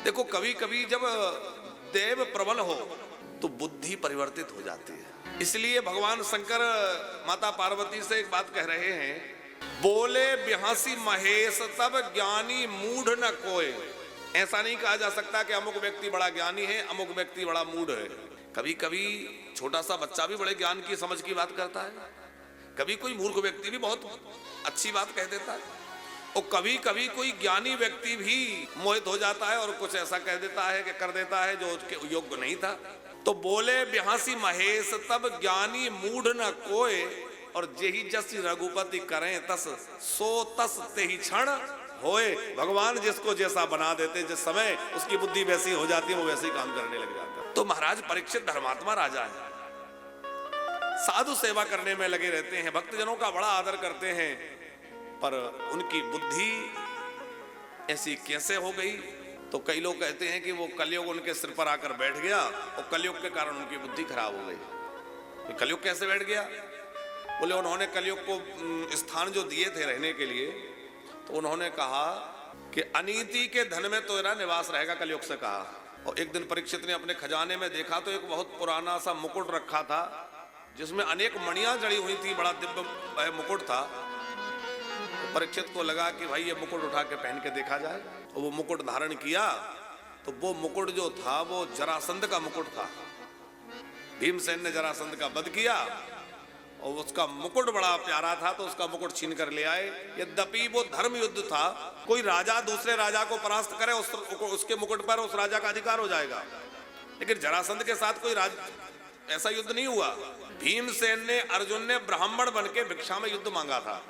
देखो कभी कभी जब देव प्रबल हो तो बुद्धि परिवर्तित हो जाती है। इसलिए भगवान शंकर माता पार्वती से एक बात कह रहे हैं, बोले बिहासी महेश तब ज्ञानी मूढ़ न कोय। ऐसा नहीं कहा जा सकता कि अमुक व्यक्ति बड़ा ज्ञानी है, अमुक व्यक्ति बड़ा मूढ़ है। कभी कभी छोटा सा बच्चा भी बड़े ज्ञान की समझ की बात करता है, कभी कोई मूर्ख व्यक्ति भी बहुत अच्छी बात कह देता है, और कभी कभी कोई ज्ञानी व्यक्ति भी मोहित हो जाता है और कुछ ऐसा कह देता है कि कर देता है जो उसके योग्य नहीं था। तो बोले बिहासी महेश तब ज्ञानी मूढ़ न कोय, और जेहि जस रघुपति करें तस सो तस तेहि क्षण होए। भगवान जिसको जैसा बना देते, जिस समय उसकी बुद्धि वैसी हो जाती है वो वैसे ही काम करने लग जाता है। तो महाराज परीक्षित धर्मात्मा राजा है, साधु सेवा करने में लगे रहते हैं, भक्तजनों का बड़ा आदर करते हैं, पर उनकी बुद्धि ऐसी कैसे हो गई? तो कई लोग कहते हैं कि वो कलयुग उनके सिर पर आकर बैठ गया और कलयुग के कारण उनकी बुद्धि खराब हो गई। कलयुग कैसे बैठ गया? बोले उन्होंने कलयुग को स्थान जो दिए थे रहने के लिए, तो उन्होंने कहा कि अनीति के धन में तेरा निवास रहेगा, कलयुग से कहा। और एक दिन परीक्षित ने अपने खजाने में देखा तो एक बहुत पुराना सा मुकुट रखा था जिसमें अनेक मणियां जड़ी हुई थी, बड़ा दिव्य मुकुट था। तो परीक्षित को लगा कि भाई ये मुकुट उठा के पहन के देखा जाए। और वो मुकुट धारण किया तो वो मुकुट जो था वो जरासंध का मुकुट था। भीमसेन ने जरासंध का वध किया और उसका मुकुट बड़ा प्यारा था, तो उसका मुकुट छीन कर ले आए। यद्यपि वो धर्म युद्ध था, कोई राजा दूसरे राजा को परास्त करे उसके मुकुट पर उस राजा का अधिकार हो जाएगा, लेकिन जरासंध के साथ कोई ऐसा युद्ध नहीं हुआ। भीमसेन ने, अर्जुन ने ब्राह्मण बन के भिक्षा में युद्ध मांगा था,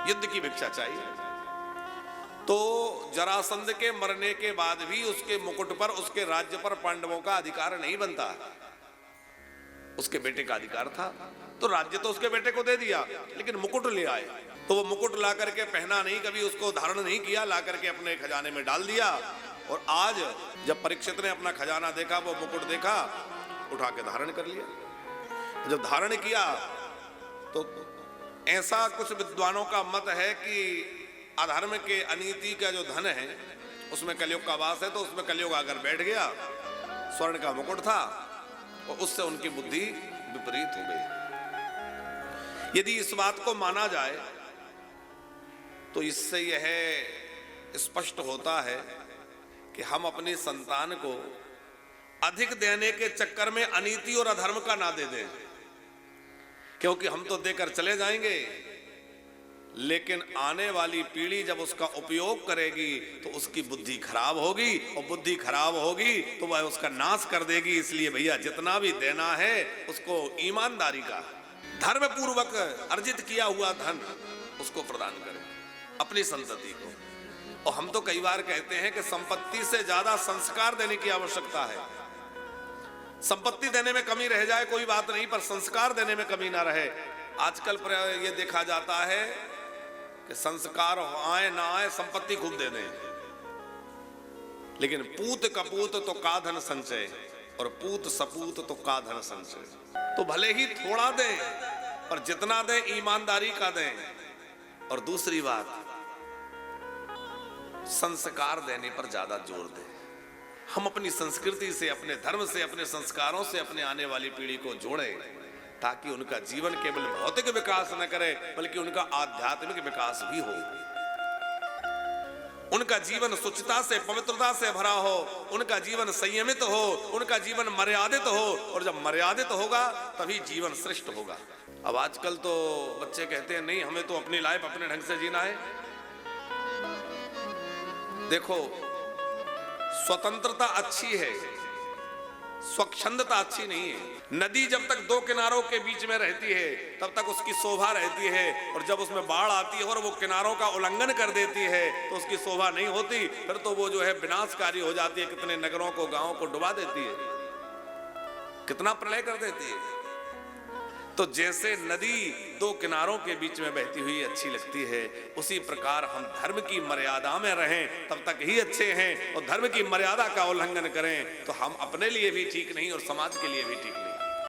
युद्ध की भिक्षा चाहिए। तो जरासंध के मरने के बाद भी उसके मुकुट पर, उसके राज्य पर पांडवों का अधिकार नहीं बनता, उसके बेटे का अधिकार था। तो राज्य तो उसके बेटे को दे दिया, लेकिन मुकुट ले आए। तो वो मुकुट ला करके पहना नहीं, कभी उसको धारण नहीं किया, ला करके अपने खजाने में डाल दिया। और आज जब परीक्षित ने अपना खजाना देखा, वो मुकुट देखा, उठा के धारण कर लिया। जब धारण किया तो ऐसा कुछ विद्वानों का मत है कि अधर्म के, अनीति का जो धन है उसमें कलयुग का वास है, तो उसमें कलयुग आकर बैठ गया। स्वर्ण का मुकुट था और उससे उनकी बुद्धि विपरीत हो गई। यदि इस बात को माना जाए तो इससे यह स्पष्ट होता है कि हम अपनी संतान को अधिक देने के चक्कर में अनीति और अधर्म का ना दे दें, क्योंकि हम तो देकर चले जाएंगे, लेकिन आने वाली पीढ़ी जब उसका उपयोग करेगी तो उसकी बुद्धि खराब होगी, और बुद्धि खराब होगी तो वह उसका नाश कर देगी। इसलिए भैया जितना भी देना है उसको ईमानदारी का, धर्म पूर्वक अर्जित किया हुआ धन उसको प्रदान करें अपनी संतति को। और हम तो कई बार कहते हैं कि संपत्ति से ज्यादा संस्कार देने की आवश्यकता है। संपत्ति देने में कमी रह जाए कोई बात नहीं, पर संस्कार देने में कमी ना रहे। आजकल ये देखा जाता है कि संस्कार आए ना आए संपत्ति खूब दे दें, लेकिन पूत कपूत तो का धन संचय, और पूत सपूत तो का धन संचय। तो भले ही थोड़ा दें, पर जितना दें ईमानदारी का दें। और दूसरी बात, संस्कार देने पर ज्यादा जोर दें। हम अपनी संस्कृति से, अपने धर्म से, अपने संस्कारों से अपने आने वाली पीढ़ी को जोड़ें, ताकि उनका जीवन केवल भौतिक विकास न करे बल्कि उनका आध्यात्मिक विकास भी हो। उनका जीवन शुचिता से, पवित्रता से भरा हो, उनका जीवन संयमित हो, उनका जीवन मर्यादित हो, और जब मर्यादित होगा तभी जीवन श्रेष्ठ होगा। अब आजकल तो बच्चे कहते हैं नहीं, हमें तो अपनी लाइफ अपने ढंग से जीना है। देखो, स्वतंत्रता अच्छी है, स्वच्छंदता अच्छी नहीं है। नदी जब तक दो किनारों के बीच में रहती है तब तक उसकी शोभा रहती है, और जब उसमें बाढ़ आती है और वो किनारों का उल्लंघन कर देती है तो उसकी शोभा नहीं होती, फिर तो वो जो है विनाशकारी हो जाती है। कितने नगरों को, गांवों को डुबा देती है, कितना प्रलय कर देती है। तो जैसे नदी दो किनारों के बीच में बहती हुई अच्छी लगती है, उसी प्रकार हम धर्म की मर्यादा में रहें तब तक ही अच्छे हैं, और धर्म की मर्यादा का उल्लंघन करें तो हम अपने लिए भी ठीक नहीं और समाज के लिए भी ठीक नहीं।